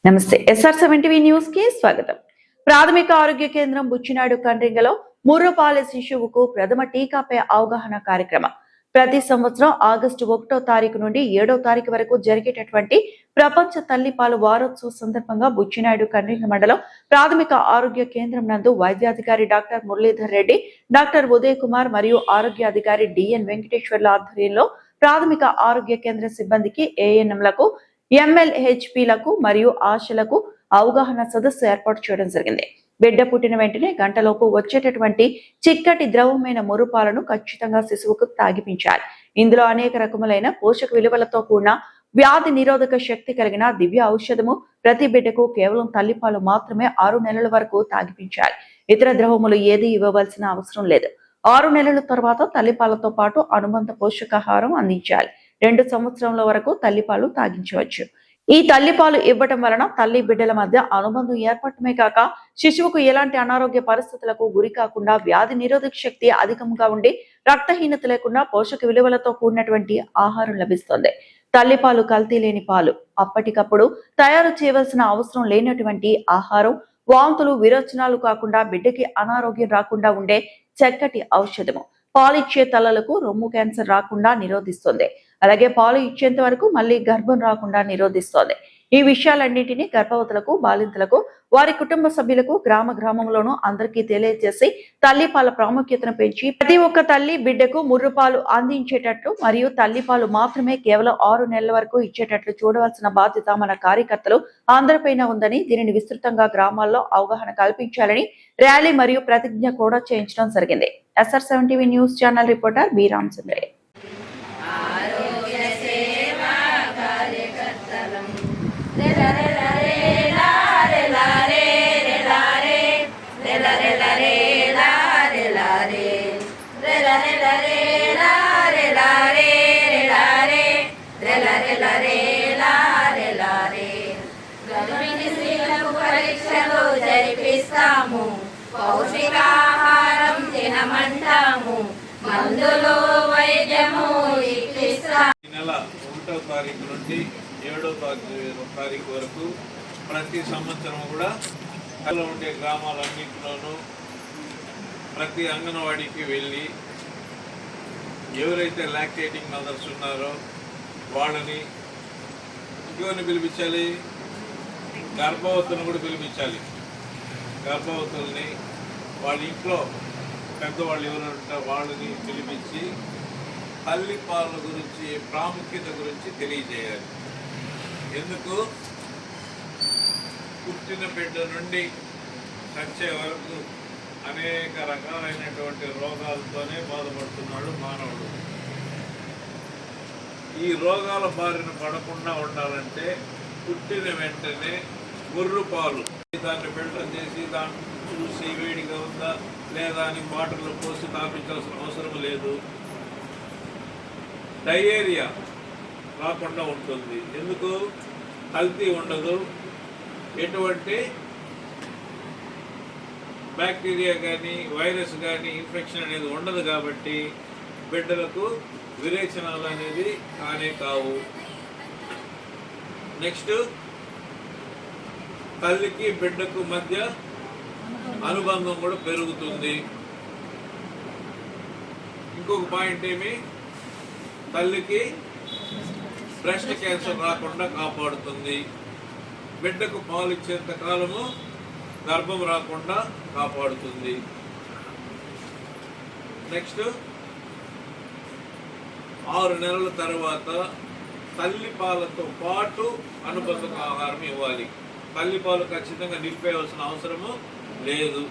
నమస్తే SR7 news కి స్వాగతం. ప్రాథమిక ఆరోగ్య కేంద్రం బుచ్చినాడు కండ్రింగలో ముర్రుపాలె శిశువుకు ప్రథమ టీకాపై అవగాహన కార్యక్రమం ప్రతి సంవత్సరం ఆగస్టు 1వ తారీఖు నుండి 7వ తారీఖు వరకు జరిగేటటువంటి ప్రపంచ తల్లిపాలు వారోత్సవ సందర్భంగా బుచ్చినాడు కండ్రింగ మండలం ప్రాథమిక ఆరోగ్య కేంద్రం నందు వైద్యాధికారి డాక్టర్ మురళీధర్ రెడ్డి, డాక్టర్ ఉదయ్ కుమార్ మరియు ఆరోగ్య అధికారి DN వెంకటేశ్వర్ల ఆధ్వర్యంలో ప్రాథమిక ఆరోగ్య కేంద్ర సిబ్బందికి ANMలకు MLHPలకు మరియు ఆశలకు అవగాహన సదస్సు ఏర్పాటు చేయడం జరిగింది. బిడ్డ పుట్టిన వెంటనే గంటలోపు వచ్చేటటువంటి చిక్కటి ద్రవమైన మురుపాలను ఖచ్చితంగా శిశువుకు తాగిపించాలి. ఇందులో అనేక రకములైన పోషక విలువలతో కూడిన వ్యాధి నిరోధక శక్తి కలిగిన దివ్య ఔషధము ప్రతి బిడ్డకు కేవలం తల్లిపాలు మాత్రమే 6 నెలల వరకు తాగిపించాలి. ఇతర ద్రవములు ఏది ఇవ్వవలసిన అవసరం లేదు. 6 నెలల తర్వాత తల్లిపాలతో పాటు అనుబంధ పోషకాహారం అందించాలి. 2 సంవత్సరాల వరకు తల్లిపాలు తాగించవచ్చు. ఈ తల్లిపాలు ఇవ్వటం వలన తల్లి బిడ్డల మధ్య అనుబంధం ఏర్పడటమే కాక శిశువుకు ఎలాంటి అనారోగ్య పరిస్థితులకు గురి కాకుండా వ్యాధి నిరోధక శక్తి అధికంగా ఉండి రక్తహీనత లేకుండా పోషక విలువలతో కూడినటువంటి ఆహారం లభిస్తుంది. తల్లిపాలు కల్తీ లేని పాలు, అప్పటికప్పుడు తయారు చేయవలసిన అవసరం లేనటువంటి ఆహారం, వాంతులు విరోచనాలు కాకుండా బిడ్డకి అనారోగ్యం రాకుండా ఉండే చక్కటి ఔషధము. పాలు ఇచ్చే తల్లులకు రొమ్ము క్యాన్సర్ రాకుండా నిరోధిస్తుంది. అలాగే పాలు ఇచ్చేంత వరకు మళ్ళీ గర్భం రాకుండా నిరోధిస్తోంది. ఈ విషయాలన్నింటినీ గర్భవతులకు, బాలింతలకు, వారి కుటుంబ సభ్యులకు గ్రామంలోనూ అందరికీ తెలియజేసి తల్లిపాల ప్రాముఖ్యతను పెంచి ప్రతి ఒక్క తల్లి బిడ్డకు ముర్రుపాలు అందించేటట్లు మరియు తల్లిపాలు మాత్రమే కేవలం 6 నెలల వరకు ఇచ్చేటట్లు చూడవలసిన బాధ్యత మన కార్యకర్తలు అందరిపైన ఉందని, దీనిని విస్తృతంగా గ్రామాల్లో అవగాహన కల్పించాలని ర్యాలీ మరియు ప్రతిజ్ఞ కూడా చేయించడం జరిగింది. SR7 news channel reporter B Ramachandraiah. పరీక్షలు జరిపిస్తాము, పౌష్టికాహారం తినమంటాము, మందులు వైద్యము ఇప్పిస్తాము. ఈ నెల 1వ తారీఖు నుండి 7వ తారీఖు వరకు ప్రతి సంవత్సరం కూడా ఉండే గ్రామాలన్నింటిలోనూ ప్రతి అంగన్వాడీకి వెళ్ళి ఎవరైతే లాక్టేటింగ్ మదర్స్ ఉన్నారో వాళ్ళని ఇంకోని పిలిపించాలి, గర్భవతులను కూడా పిలిపించాలి. గర్భవతుల్ని వాళ్ళ ఇంట్లో పెద్దవాళ్ళు ఎవరంటే వాళ్ళని పిలిపించి తల్లిపాల గురించి ప్రాముఖ్యత గురించి తెలియజేయాలి. ఎందుకు పుట్టిన బిడ్డ నుండి చచ్చే వరకు అనేక రకాలైనటువంటి రోగాలతోనే బాధపడుతున్నాడు మానవుడు. ఈ రోగాల బారిన పడకుండా ఉండాలంటే పుట్టిన వెంటనే ముర్రుపాలు దాన్ని ఫిల్టర్ చేసి దాన్ని చూసి వేడిగా ఉందా లేదా అని వాటర్లో పోసి తాపించాల్సిన అవసరం లేదు. డయేరియా రాకుండా ఉంటుంది. ఎందుకు? కల్తీ ఉండదు, ఎటువంటి బ్యాక్టీరియా కానీ వైరస్ కానీ ఇన్ఫెక్షన్ అనేది ఉండదు. కాబట్టి బిడ్డలకు విరేచనాలు అనేది కానే కావు. నెక్స్ట్, తల్లికి బిడ్డకు మధ్య అనుబంధం కూడా పెరుగుతుంది. ఇంకొక పాయింట్ ఏమి, తల్లికి బ్రెస్ట్ క్యాన్సర్ రాకుండా కాపాడుతుంది. బిడ్డకు పాలు ఇచ్చేంత కాలము గర్భం రాకుండా కాపాడుతుంది. నెక్స్ట్, 6 నెలల తర్వాత తల్లి పాలతో పాటు అనుబంధ ఆహారం ఇవ్వాలి. తల్లిపాలు ఖచ్చితంగా నింపేయాల్సిన అవసరము లేదు.